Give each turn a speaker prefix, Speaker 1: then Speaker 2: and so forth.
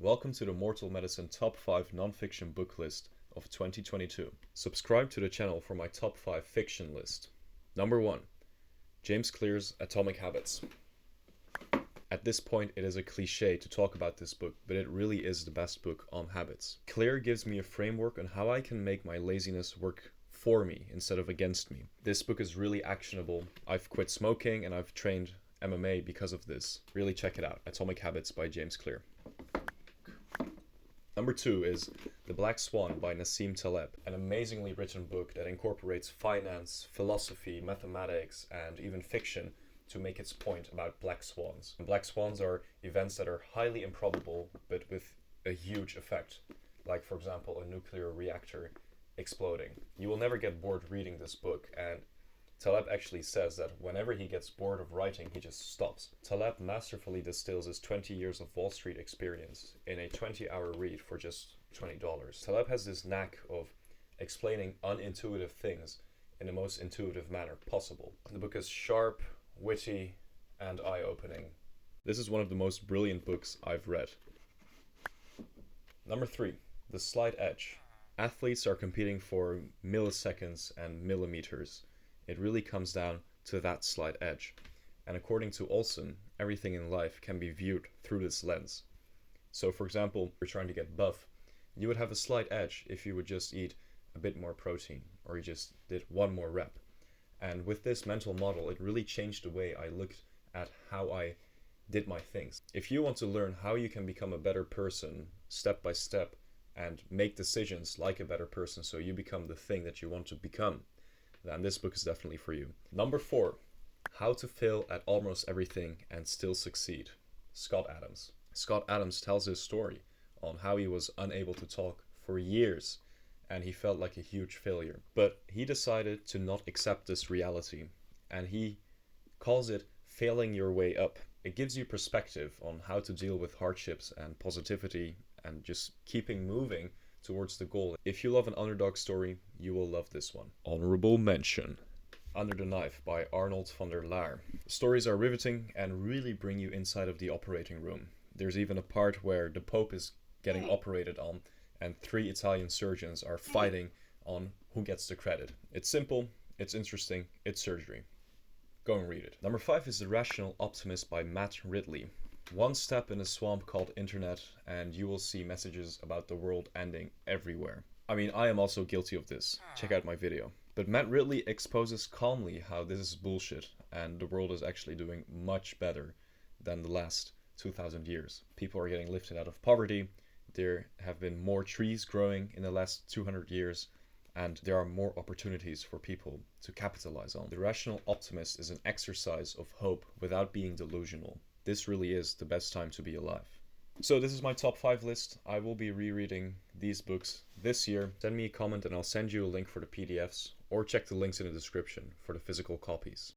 Speaker 1: welcome to the Mortal Medicine Top 5 Non-Fiction Book List of 2022. Subscribe to the channel for my top 5 fiction list. Number 1. James Clear's Atomic Habits. At this point, it is a cliche to talk about this book, but it really is the best book on habits. Clear gives me a framework on how I can make my laziness work for me instead of against me. This book is really actionable. I've quit smoking and I've trained MMA because of this. Really check it out. Atomic Habits by James Clear. Number 2 is The Black Swan by Nassim Taleb, an amazingly written book that incorporates finance, philosophy, mathematics, and even fiction to make its point about black swans. And black swans are events that are highly improbable but with a huge effect, like for example a nuclear reactor exploding. You will never get bored reading this book, and Taleb actually says that whenever he gets bored of writing, he just stops. Taleb masterfully distills his 20 years of Wall Street experience in a 20-hour read for just $20. Taleb has this knack of explaining unintuitive things in the most intuitive manner possible. The book is sharp, witty, and eye-opening. This is one of the most brilliant books I've read. Number 3, The Slight Edge. Athletes are competing for milliseconds and millimeters. It really comes down to that slight edge. And according to Olson, everything in life can be viewed through this lens. So for example, if you're trying to get buff, you would have a slight edge if you would just eat a bit more protein, or you just did one more rep. And with this mental model, it really changed the way I looked at how I did my things. If you want to learn how you can become a better person step by step and make decisions like a better person so you become the thing that you want to become, then this book is definitely for you. Number 4, How to Fail at Almost Everything and Still Succeed. Scott Adams. Scott Adams tells his story on how he was unable to talk for years and he felt like a huge failure. But he decided to not accept this reality, and he calls it failing your way up. It gives you perspective on how to deal with hardships and positivity and just keeping moving towards the goal. If you love an underdog story, you will love this one. Honorable mention. Under the Knife by Arnold van der Laar. The stories are riveting and really bring you inside of the operating room. There's even a part where the Pope is getting operated on and 3 Italian surgeons are fighting on who gets the credit. It's simple, it's interesting, it's surgery. Go and read it. Number 5 is The Rational Optimist by Matt Ridley. One step in a swamp called internet and you will see messages about the world ending everywhere. I mean, I am also guilty of this. Check out my video. But Matt Ridley exposes calmly how this is bullshit and the world is actually doing much better than the last 2,000 years. People are getting lifted out of poverty. There have been more trees growing in the last 200 years. And there are more opportunities for people to capitalize on. The Rational Optimist is an exercise of hope without being delusional. This really is the best time to be alive. So this is my top 5 list. I will be rereading these books this year. Send me a comment and I'll send you a link for the PDFs, or check the links in the description for the physical copies.